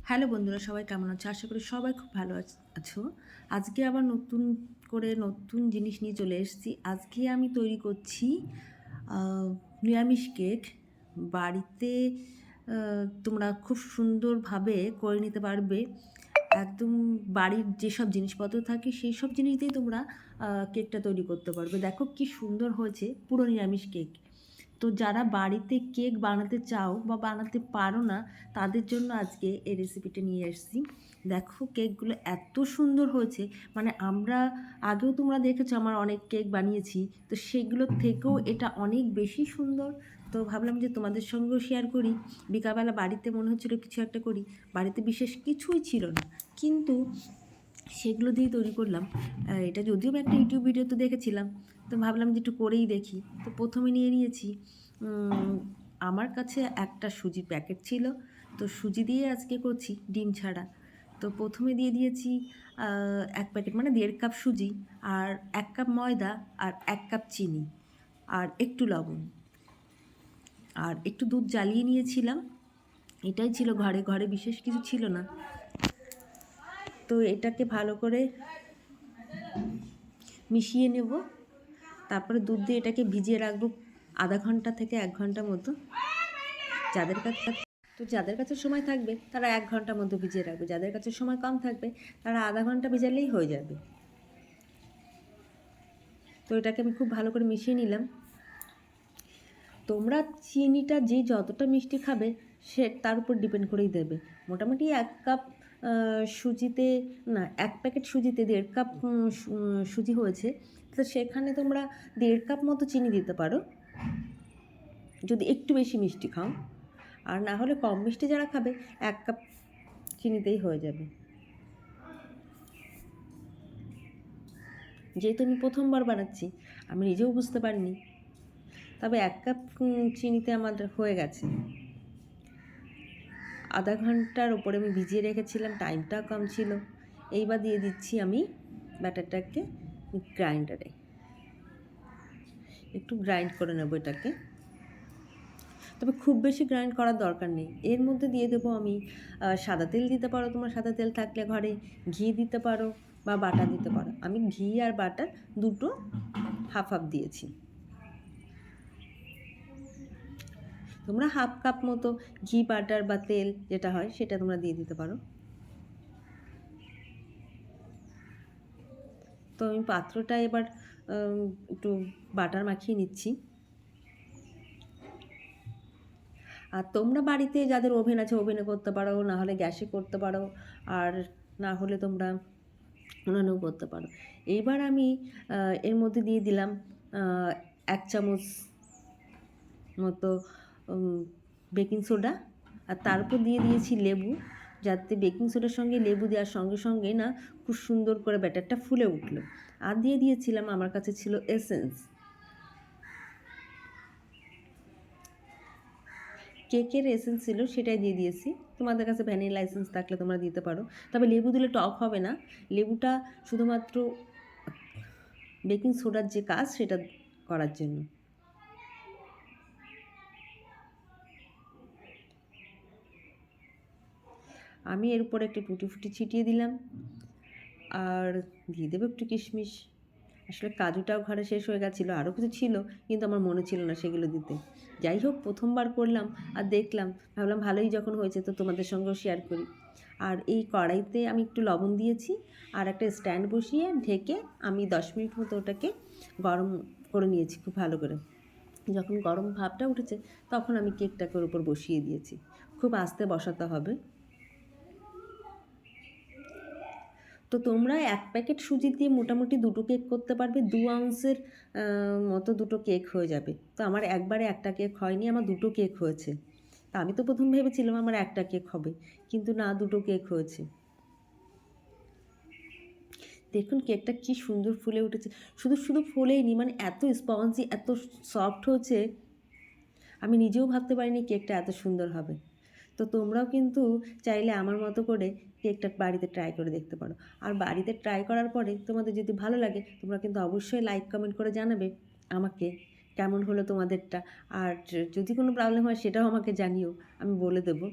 Hello বন্ধুরা, সবাই কেমন আছো? আশা করি সবাই খুব ভালো আছো। আজকে আবার নতুন জিনিস নিয়ে চলে এসেছি। আজকে আমি তৈরি করছি নিরামিষ কেক। বাড়িতে তোমরা খুব সুন্দরভাবে করে নিতে পারবে। একদম বাড়ির যেসব জিনিসপত্র থাকে সেই সব জিনিস দিয়ে তোমরা কেকটা তৈরি করতে পারবে। দেখো কি সুন্দর হয়েছে, পুরো নিরামিষ কেক। তো যারা বাড়িতে কেক বানাতে চাও বা বানাতে পারো না, তাদের জন্য আজকে এই রেসিপিটা নিয়ে এসেছি। দেখো কেকগুলো এত সুন্দর হয়েছে, মানে আমরা আগেও তোমরা দেখেছো আমার অনেক কেক বানিয়েছি, তো সেগুলোর থেকেও এটা অনেক বেশি সুন্দর। তো ভাবলাম যে তোমাদের সঙ্গেও শেয়ার করি। বিকালবেলা বাড়িতে মনে হচ্ছিলো কিছু একটা করি, বাড়িতে বিশেষ কিছুই ছিল না, কিন্তু সেগুলো দিয়েই তৈরি করলাম। এটা যদিও আমি একটা ইউটিউব ভিডিও তো দেখেছিলাম, তো ভাবলাম যে একটু করেই দেখি। তো প্রথমে নিয়ে নিয়েছি, আমার কাছে একটা সুজির প্যাকেট ছিল, তো সুজি দিয়ে আজকে করছি ডিম ছাড়া। তো প্রথমে দিয়ে দিয়েছি 1 প্যাকেট মানে 1.5 কাপ সুজি, আর 1 কাপ ময়দা, আর 1 কাপ চিনি, আর একটু লবণ, আর একটু দুধ জ্বালিয়ে নিয়েছিলাম। এটাই ছিল ঘরে, ঘরে বিশেষ কিছু ছিল না। তো এটাকে ভালো করে মিশিয়ে নেব। তারপরে দুধ দিয়ে এটাকে ভিজিয়ে রাখবো আধা ঘন্টা থেকে 1 ঘন্টা মতো। যাদের কাছে সময় থাকবে তারা 1 ঘন্টার মধ্যে ভিজিয়ে রাখবে, যাদের কাছে সময় কম থাকবে তারা আধা ঘন্টা ভিজালেই হয়ে যাবে। তো এটাকে আমি খুব ভালো করে মিশিয়ে নিলাম। তোমরা চিনিটা যে যতটা মিষ্টি খাবে সে তার উপর ডিপেন্ড করেই দেবে। মোটামুটি 1 কাপ সুজিতে, না 1 প্যাকেট সুজিতে 1.5 কাপ সুজি হয়েছে, তো সেখানে তোমরা 1.5 কাপ মতো চিনি দিতে পারো যদি একটু বেশি মিষ্টি খাও। আর না হলে কম মিষ্টি যারা খাবে 1 কাপ চিনিতেই হয়ে যাবে। যেহেতু আমি প্রথমবার বানাচ্ছি, আমি নিজেও বুঝতে পারিনি, তবে 1 কাপ চিনিতে আমার হয়ে গেছে। আধা ঘন্টার ওপরে আমি ভিজিয়ে রেখেছিলাম, টাইমটা কম ছিল। এইবার দিয়ে দিচ্ছি আমি ব্যাটারটাকে গ্রাইন্ডারে, একটু গ্রাইন্ড করে নেব এটাকে। তবে খুব বেশি গ্রাইন্ড করার দরকার নেই। এর মধ্যে দিয়ে দেবো আমি সাদা তেল দিতে পারো, তোমার সাদা তেল থাকলে ঘরে, ঘি দিতে পারো বা বাটার দিতে পারো। আমি ঘি আর বাটার দুটো হাফ হাফ দিয়েছি। তোমরা 1/2 কাপ মতো ঘি, বাটার বা তেল যেটা হয় সেটা তোমরা দিয়ে দিতে পারো। তো আমি পাত্রটা এবার একটু বাটার মাখিয়ে নিচ্ছি। আর তোমরা বাড়িতে যাদের ওভেন আছে ওভেনে করতে পারো, না হলে গ্যাসে করতে পারো, আর না হলে তোমরা উনানেও করতে পারো। এইবার আমি এর মধ্যে দিয়ে দিলাম 1 চামচ মতো বেকিং সোডা, আর তারপর দিয়ে দিয়েছি লেবু, যাতে বেকিং সোডার সঙ্গে লেবু দেওয়ার সঙ্গে সঙ্গে না খুব সুন্দর করে ব্যাটারটা ফুলে উঠলো। আর দিয়ে দিয়েছিলাম, আমার কাছে ছিল এসেন্স, কেকের এসেন্স ছিল, সেটাই দিয়ে দিয়েছি। তোমাদের কাছে ভ্যানিলা এসেন্স থাকলে তোমরা দিতে পারো, তবে লেবু দিলে টক হবে না। লেবুটা শুধুমাত্র বেকিং সোডার যে কাজ সেটা করার জন্য। আমি এর উপরে একটু টুটি ফুটি ছিটিয়ে দিলাম, আর দিয়ে দেবো একটু কিশমিশ। আসলে কাজুটাও ঘরে শেষ হয়ে গেছিলো, আরও কিছু ছিল কিন্তু আমার মনে ছিল না সেগুলো দিতে। যাই হোক, প্রথমবার করলাম আর দেখলাম, ভাবলাম ভালোই যখন হয়েছে তো তোমাদের সঙ্গেও শেয়ার করি। আর এই কড়াইতে আমি একটু লবণ দিয়েছি, আর একটা স্ট্যান্ড বসিয়ে ঢেকে আমি 10 মিনিট মতো ওটাকে গরম করে নিয়েছি খুব ভালো করে। যখন গরম ভাবটা উঠেছে তখন আমি কেকটাকে ওর উপর বসিয়ে দিয়েছি। খুব আস্তে বসাতে হবে। তো তোমরা 1 প্যাকেট সুজি দিয়ে মোটামুটি 2টো কেক করতে পারবে, 2 আউন্সের মতো 2টো কেক হয়ে যাবে। তো আমার একবারে একটা কেক হয়নি, আমার 2টো কেক হয়েছে। তা আমি তো প্রথম ভেবেছিলাম আমার একটা কেক হবে, কিন্তু না, 2টো কেক হয়েছে। দেখুন কেকটা কি সুন্দর ফুলে উঠেছে। শুধু শুধু ফুলেইনি, মানে এত স্পঞ্জি, এত সফট হয়েছে, আমি নিজেও ভাবতে পারিনি কেকটা এত সুন্দর হবে। তো তোমরাও কিন্তু চাইলে আমার মতো করে কেকটা বাড়িতে ট্রাই করে দেখতে পারো। আর বাড়িতে ট্রাই করার পরে তোমাদের যদি ভালো লাগে, তোমরা কিন্তু অবশ্যই লাইক কমেন্ট করে জানাবে আমাকে কেমন হলো তোমাদেরটা। আর যদি কোনো প্রবলেম হয় সেটাও আমাকে জানিও, আমি বলে দেবো।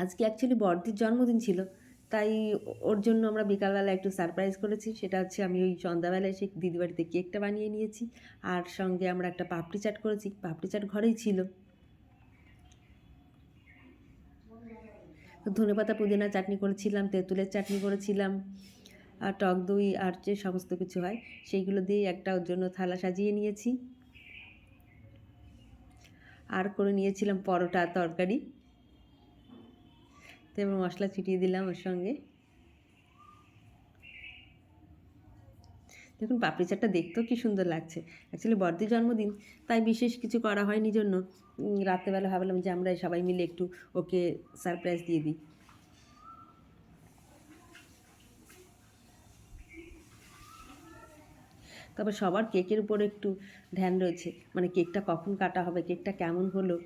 আজকে অ্যাকচুয়ালি বড়দির জন্মদিন ছিল, তাই ওর জন্য আমরা বিকালবেলা একটু সারপ্রাইজ করেছি। সেটা হচ্ছে আমি ওই সন্ধ্যাবেলায় এসে দিদি বাড়িতে কেকটা বানিয়ে নিয়েছি, আর সঙ্গে আমরা একটা পাপড়ি চাট করেছি। পাপড়ি চাট ঘরেই ছিল। ধনেপাতা পুদিনা চাটনি করেছিলাম, তেঁতুলের চাটনি করেছিলাম, আর টক দই আর যে সমস্ত কিছু হয় সেইগুলো দিয়ে একটা ওর জন্য থালা সাজিয়ে নিয়েছি। আর করে নিয়েছিলাম পরোটা তরকারি, তো এবার মশলা ছিটিয়ে দিলাম ওর সঙ্গে। দেখুন পাপড়ি চাটটা দেখতেও কী সুন্দর লাগছে। অ্যাকচুয়ালি বড়দির জন্মদিন, তাই বিশেষ কিছু করা হয়নি জন্য রাত্রেবেলা ভাবলাম যে আমরা সবাই মিলে একটু ওকে সারপ্রাইজ দিয়ে দিই। তবে সবার কেকের উপরে একটু ধ্যান রয়েছে, মানে কেকটা কখন কাটা হবে, কেকটা কেমন হলো।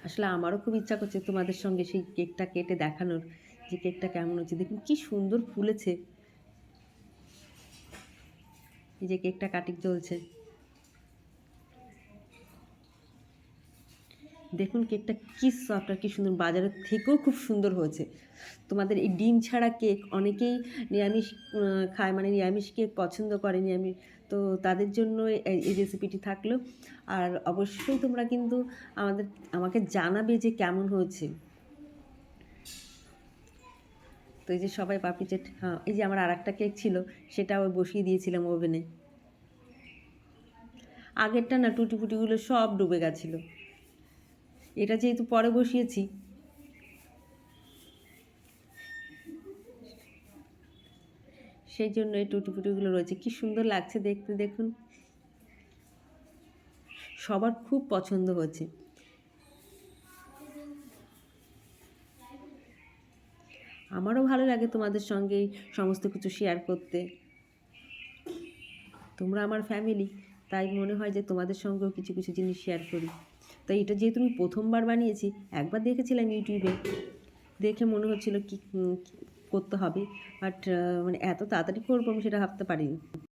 আসলে আমারও খুব ইচ্ছা করছে তোমাদের সঙ্গে সেই কেকটা কেটে দেখানোর, যে কেকটা কেমন হচ্ছে। দেখুন কী সুন্দর ফুলেছে। এই যে কেকটা কাটিং চলছে, দেখুন কেকটা কী সফট আর কী সুন্দর, বাজারের থেকেও খুব সুন্দর হয়েছে। তোমাদের এই ডিম ছাড়া কেক অনেকেই নিরামিষ খায়, মানে নিরামিষ কেক পছন্দ করে নিরামিষ, তো তাদের জন্য এই রেসিপিটি থাকলো। আর অবশ্যই তোমরা কিন্তু আমাকে জানাবে যে কেমন হয়েছে। তো এই যে সবাই পাপড়ি চাট, হ্যাঁ এই যে আমার আর একটা কেক ছিল, সেটাও বসিয়ে দিয়েছিলাম ওভেনে। আগেরটা না টুটি ফুটিগুলো সব ডুবে গেছিলো, এটা যেহেতু পরে বসিয়েছি সেই জন্য এই টুটি ফুটিগুলো রয়েছে। কী সুন্দর লাগছে দেখতে, দেখুন সবার খুব পছন্দ হয়েছে। আমারও ভালো লাগে তোমাদের সঙ্গে সমস্ত কিছু শেয়ার করতে। তোমরা আমার ফ্যামিলি, তাই মনে হয় যে তোমাদের সঙ্গেও কিছু কিছু জিনিস শেয়ার করি। তাই এটা যেহেতু আমি প্রথমবার বানিয়েছি, একবার দেখেছিলাম ইউটিউবে, দেখে মনে হচ্ছিল কি করতে হবে, বাট মানে এত তাড়াতাড়ি করবো আমি সেটা ভাবতে পারিনি।